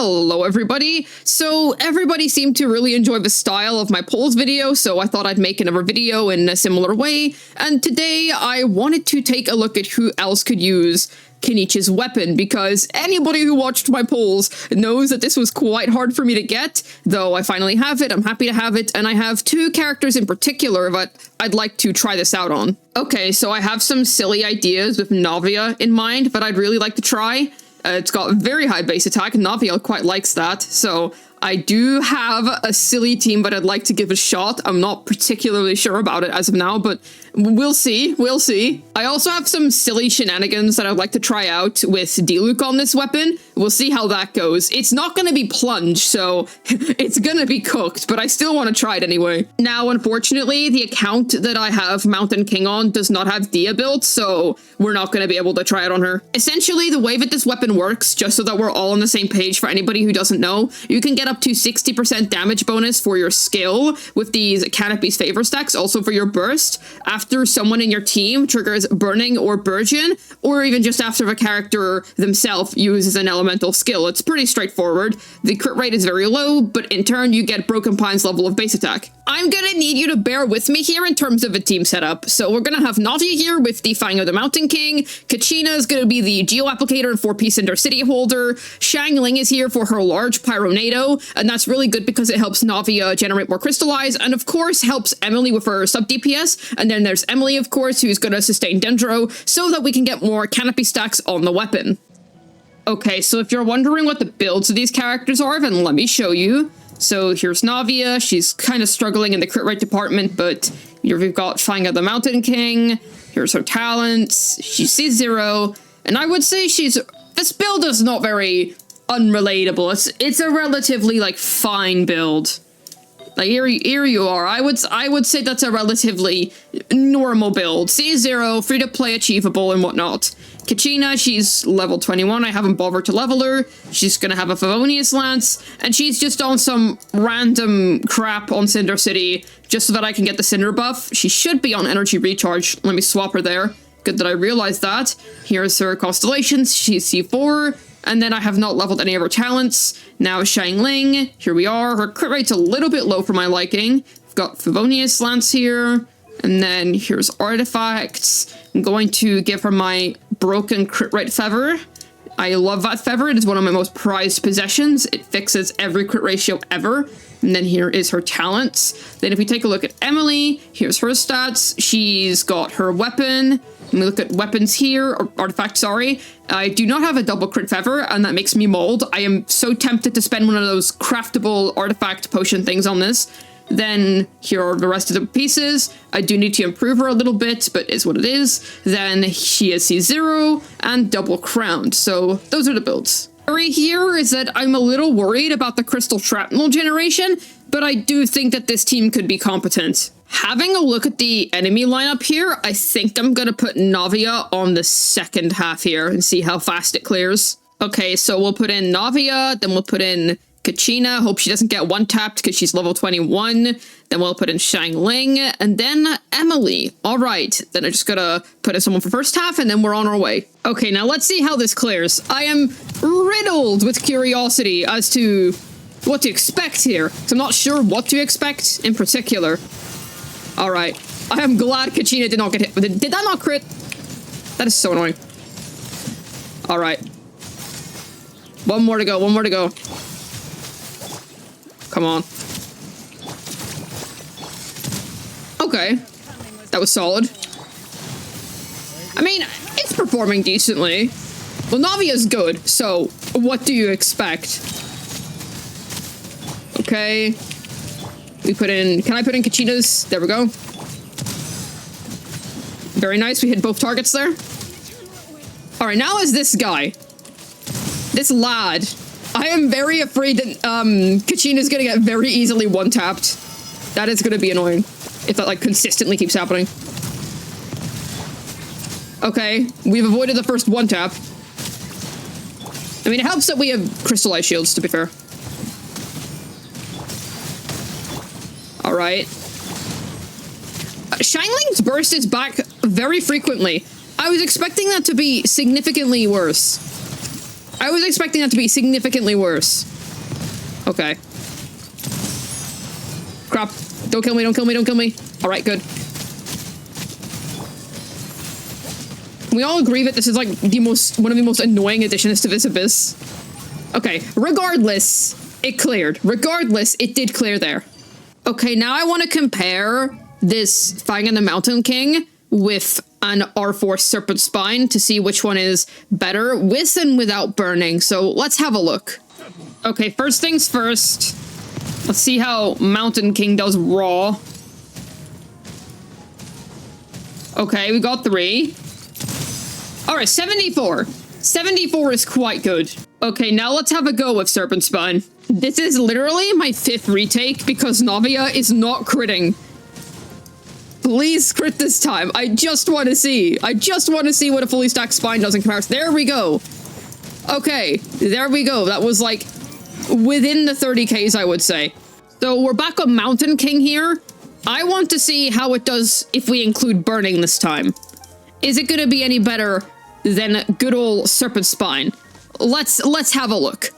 Hello everybody! So everybody seemed to really enjoy the style of my polls video, so I thought I'd make another video in a similar way, and today I wanted to take a look at who else could use Kinich's Weapon, because anybody who watched my polls knows that this was quite hard for me to get, though I finally have it, I'm happy to have it, and I have two characters in particular that I'd like to try this out on. Okay, so I have some silly ideas with Navia in mind that I'd really like to try. It's got very high base attack, and Navia quite likes that, so I do have a silly team that I'd like to give a shot. I'm not particularly sure about it as of now, but we'll see, we'll see. I also have some silly shenanigans that I'd like to try out with Diluc on this weapon. We'll see how that goes. It's not going to be plunge, so it's going to be cooked, but I still want to try it anyway. Now, unfortunately, the account that I have Mountain King on does not have Dia built, so we're not going to be able to try it on her. Essentially, the way that this weapon works, just so that we're all on the same page for anybody who doesn't know, you can get up to 60% damage bonus for your skill with these Canopy's favor stacks, also for your burst, after someone in your team triggers Burning or Burgeon, or even just after the character themselves uses an elemental skill. It's pretty straightforward. The crit rate is very low, but in turn you get Broken Pine's level of base attack. I'm gonna need you to bear with me here in terms of a team setup. So we're gonna have Navia here with the Fang of the Mountain King. Kachina is gonna be the Geo Applicator and 4-piece Cinder City holder. Shang Ling is here for her large Pyronado, and that's really good because it helps Navia generate more Crystallize, and of course helps Emily with her sub DPS. And then there's Emily, of course, who's gonna sustain Dendro so that we can get more Canopy stacks on the weapon. Okay, so if you're wondering what the builds of these characters are, then let me show you. So here's Navia. She's kind of struggling in the crit rate department, but here we've got Fang of the Mountain King. Here's her talents. She's C0, and I would say this build is not very unrelatable. It's a relatively, like, fine build. Like, here you are. I would say that's a relatively normal build. C0, free to play, achievable, and whatnot. Kachina, she's level 21. I haven't bothered to level her. She's gonna have a Favonius Lance, and she's just on some random crap on Cinder City, just so that I can get the Cinder buff. She should be on Energy Recharge. Let me swap her there. Good that I realized that. Here's her Constellations. She's C4. And then I have not leveled any of her talents. Now Shang Ling, here we are. Her crit rate's a little bit low for my liking. I've got Favonius Lance here. And then here's Artifacts. I'm going to give her my Broken Crit Rate Feather. I love that feather. It is one of my most prized possessions. It fixes every crit ratio ever. And then here is her talents. Then if we take a look at Emily, here's her stats. She's got her weapon. When we look at weapons here, or artifacts, sorry, I do not have a double crit feather, and that makes me mold. I am so tempted to spend one of those craftable artifact potion things on this. Then here are the rest of the pieces. I do need to improve her a little bit, but it's what it is. Then she is C0 and double crowned. So those are the builds. Worry here is that I'm a little worried about the crystal shrapnel generation, but I do think that this team could be competent. Having a look at the enemy lineup here, I think I'm gonna put Navia on the second half here and see how fast it clears. Okay, so we'll put in Navia, then we'll put in Kachina. Hope she doesn't get one-tapped because she's level 21. Then we'll put in Shang Ling, and then Emily. All right, then I just gotta put in someone for first half, and then we're on our way. Okay, now let's see how this clears. I am riddled with curiosity as to what to expect here, because I'm not sure what to expect in particular. All right, I am glad Kachina did not get hit. Did that not crit? That is so annoying. All right. One more to go, one more to go. Come on. Okay. That was solid. I mean, it's performing decently. Well, Navia's good, so what do you expect? Okay. We put in... Can I put in Kachina's? There we go. Very nice. We hit both targets there. Alright, now is this guy. This lad. I am very afraid that Kachina's gonna get very easily one-tapped. That is gonna be annoying. If that, like, consistently keeps happening. Okay, we've avoided the first one-tap. I mean, it helps that we have crystallized shields, to be fair. Alright. Shang Ling's burst is back very frequently. I was expecting that to be significantly worse. I was expecting that to be significantly worse. Okay. Crap. Don't kill me, don't kill me, don't kill me. Alright, good. We all agree that this is like one of the most annoying additions to this abyss. Okay, regardless, it cleared. Regardless, it did clear there. Okay, now I want to compare this Fang and the Mountain King with an R4 Serpent Spine to see which one is better with and without burning. So let's have a look. Okay, first things first. Let's see how Mountain King does raw. Okay, we got 3. All right, 74. 74 is quite good. Okay, now let's have a go with Serpent Spine. This is literally my 5th retake because Navia is not critting. Please crit this time. I just want to see. I just want to see what a fully stacked spine does in comparison. There we go. Okay, there we go. That was like within the 30Ks, I would say. So we're back on Mountain King here. I want to see how it does if we include burning this time. Is it going to be any better than good old Serpent Spine? Let's have a look.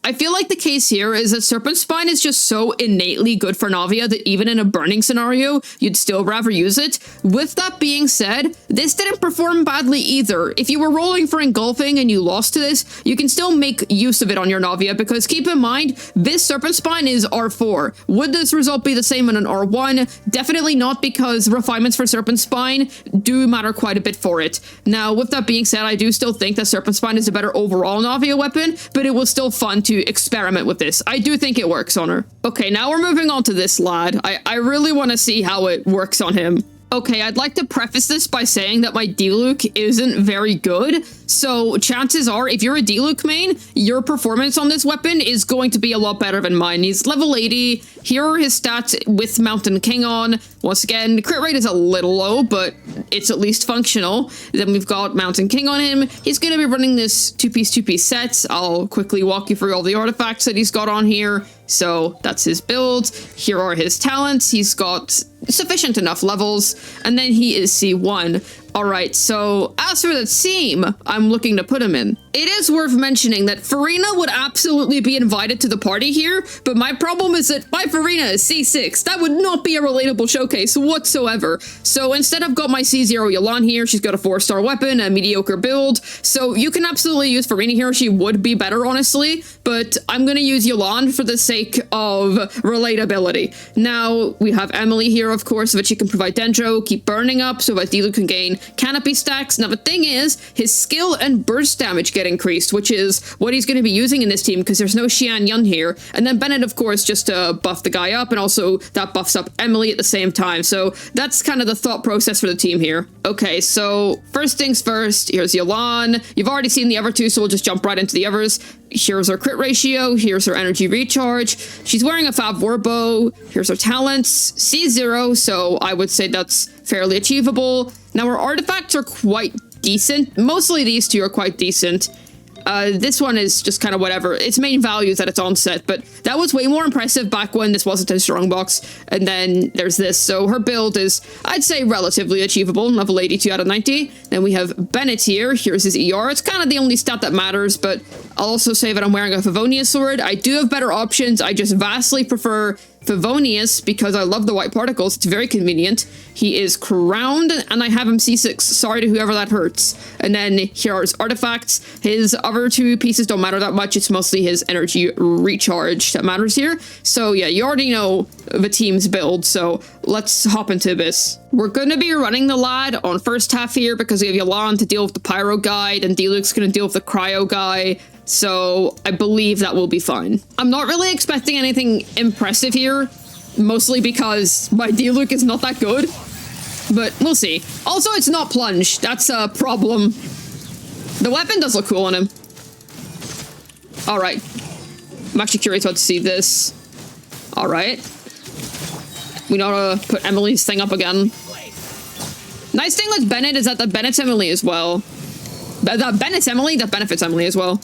I feel like the case here is that Serpent Spine is just so innately good for Navia that even in a burning scenario, you'd still rather use it. With that being said, this didn't perform badly either. If you were rolling for engulfing and you lost to this, you can still make use of it on your Navia because keep in mind, this Serpent Spine is R4. Would this result be the same on an R1? Definitely not because refinements for Serpent Spine do matter quite a bit for it. Now, with that being said, I do still think that Serpent Spine is a better overall Navia weapon, but it was still fun to experiment with this. I do think it works on her. Okay, now we're moving on to this lad. I really want to see how it works on him. Okay, I'd like to preface this by saying that my Diluc isn't very good, so chances are, if you're a Diluc main, your performance on this weapon is going to be a lot better than mine. He's level 80, here are his stats with Mountain King on. Once again, crit rate is a little low, but it's at least functional. Then we've got Mountain King on him. He's going to be running this two-piece set. I'll quickly walk you through all the artifacts that he's got on here. So that's his build. Here are his talents. He's got sufficient enough levels, and then he is C1. All right, so as for the team I'm looking to put him in, it is worth mentioning that Farina would absolutely be invited to the party here, but my problem is that my Farina is C6. That would not be a relatable showcase whatsoever. So instead I've got my C0 Yalan here. She's got a 4-star weapon, a mediocre build, so you can absolutely use Farina here. She would be better, honestly, but I'm going to use Yalan for the sake of relatability. Now, we have Emily here, of course, so that she can provide Dendro, keep burning up, so that Diluc can gain canopy stacks. Now, the thing is, his skill and burst damage get increased, which is what he's going to be using in this team because there's no Xian Yun here. And then Bennett, of course, just to buff the guy up, and also that buffs up Emily at the same time. So that's kind of the thought process for the team here. Okay, so first things first, here's Yalan. You've already seen the other two, so we'll just jump right into the others. Here's her crit ratio, here's her energy recharge. She's wearing a Fab Warbow. Here's her talents, C0, so I would say that's fairly achievable. Now her artifacts are quite decent. Mostly these two are quite decent. This one is just kind of whatever. Its main value is at its onset, but that was way more impressive back when this wasn't a strongbox. And then there's this. So her build is, I'd say, relatively achievable, level 82 out of 90. Then we have Bennett here. Here's his ER. It's kind of the only stat that matters, but I'll also say that I'm wearing a Favonius sword. I do have better options. I just vastly prefer Favonius because I love the white particles. It's very convenient. He is crowned, and I have him C6. Sorry to whoever that hurts. And then here are his artifacts. His other two pieces don't matter that much. It's mostly his energy recharge that matters here. So yeah, you already know the team's build, so let's hop into this. We're going to be running the lad on first half here because we have Yalan to deal with the Pyro guy, and Diluc's going to deal with the Cryo guy. So I believe that will be fine. I'm not really expecting anything impressive here, mostly because my Diluc is not that good, but we'll see. Also, it's not plunge. That's a problem. The weapon does look cool on him. All right. I'm actually curious about to see this. All right. We know how to put Emily's thing up again. Nice thing with Bennett is that the Bennett's Emily as well. That Bennett's Emily, that benefits Emily as well.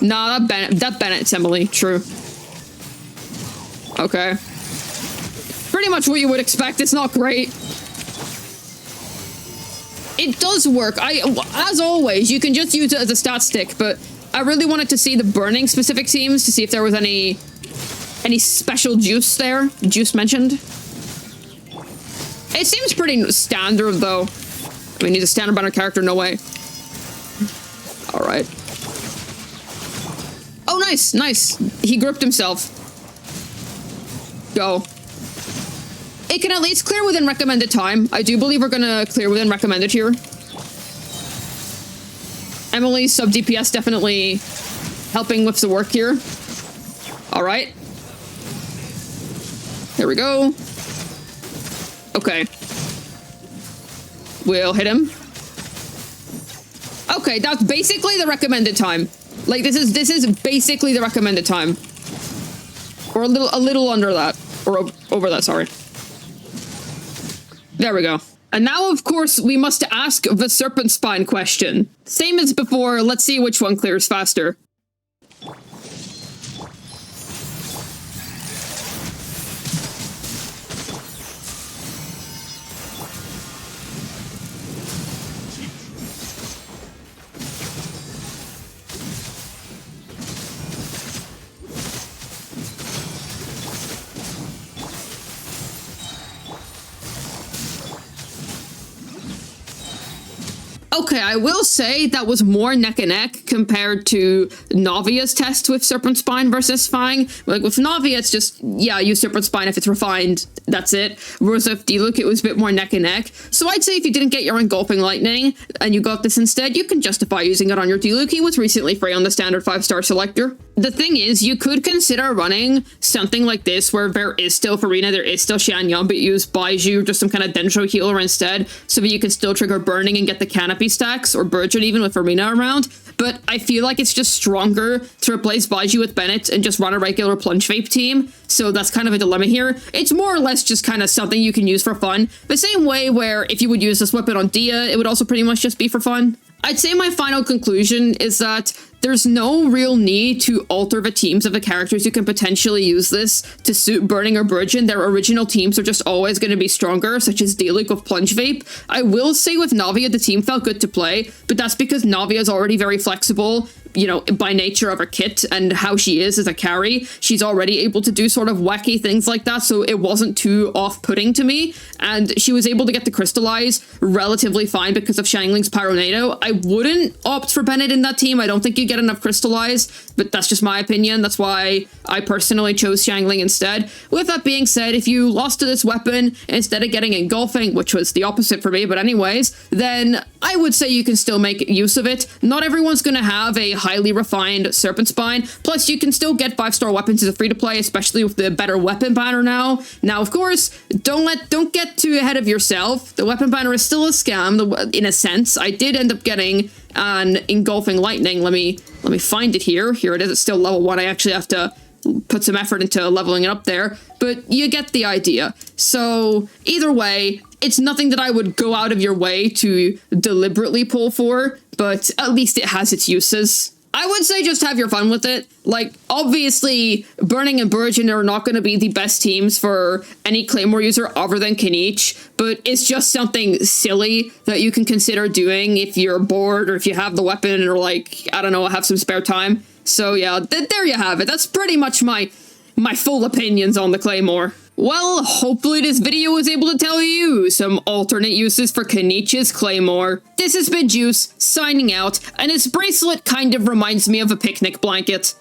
Nah, that Bennett's Emily, true. Okay. Pretty much what you would expect. It's not great. It does work. As always, you can just use it as a stat stick, but I really wanted to see the burning specific teams to see if there was any special juice there. Juice mentioned. It seems pretty standard, though. I mean, he's a standard banner character, no way. All right. Oh, nice, nice. He gripped himself. Go. It can at least clear within recommended time. I do believe we're gonna clear within recommended here. Emily's sub DPS definitely helping with the work here. All right. There we go. Okay. We'll hit him. Okay, that's basically the recommended time. Like, this is basically the recommended time. Or a little under that. Or over that, sorry. There we go. And now, of course, we must ask the Serpent Spine question. Same as before, let's see which one clears faster. Okay, I will say that was more neck and neck compared to Navia's test with Serpent Spine versus Fang. Like with Navia, it's just, yeah, use Serpent Spine if it's refined, that's it. Whereas with Diluc, it was a bit more neck and neck. So I'd say if you didn't get your Engulfing Lightning and you got this instead, you can justify using it on your Diluc. He was recently free on the standard 5-star selector. The thing is, you could consider running something like this where there is still Farina, there is still Xianyang, but use Baiju, just some kind of Dendro healer instead, so that you can still trigger Burning and get the Canopy stacks, or Burgeon even with Farina around. But I feel like it's just stronger to replace Baiju with Bennett and just run a regular Plunge Vape team, so that's kind of a dilemma here. It's more or less just kind of something you can use for fun, the same way where if you would use this weapon on Dia, it would also pretty much just be for fun. I'd say my final conclusion is that there's no real need to alter the teams of the characters who can potentially use this to suit Burning or Burgeon. Their original teams are just always going to be stronger, such as Diluc with Plunge Vape. I will say with Navia, the team felt good to play, but that's because Navia is already very flexible, you know, by nature of her kit and how she is as a carry. She's already able to do sort of wacky things like that, so it wasn't too off-putting to me. And she was able to get the Crystallize relatively fine because of Xiangling's Pyronado. I wouldn't opt for Bennett in that team. I don't think you get enough Crystallize, but that's just my opinion. That's why I personally chose Xiangling instead. With that being said, if you lost to this weapon instead of getting Engulfing, which was the opposite for me, but anyways, then I would say you can still make use of it. Not everyone's going to have a highly refined Serpent Spine. Plus, you can still get 5-star weapons as a free-to-play, especially with the better weapon banner now. Now, of course, don't get too ahead of yourself. The weapon banner is still a scam, in a sense. I did end up getting an Engulfing Lightning. Let me find it here. Here it is. It's still level 1. I actually have to put some effort into leveling it up there, but you get the idea. So either way, it's nothing that I would go out of your way to deliberately pull for, but at least it has its uses. I would say just have your fun with it. Like, obviously, Burning and Burgeon are not going to be the best teams for any Claymore user other than Kinich, but it's just something silly that you can consider doing if you're bored or if you have the weapon or, like, I don't know, have some spare time. So yeah, there you have it. That's pretty much my full opinions on the Claymore. Well, hopefully this video was able to tell you some alternate uses for Kinich's Claymore. This has been Juice, signing out, and his bracelet kind of reminds me of a picnic blanket.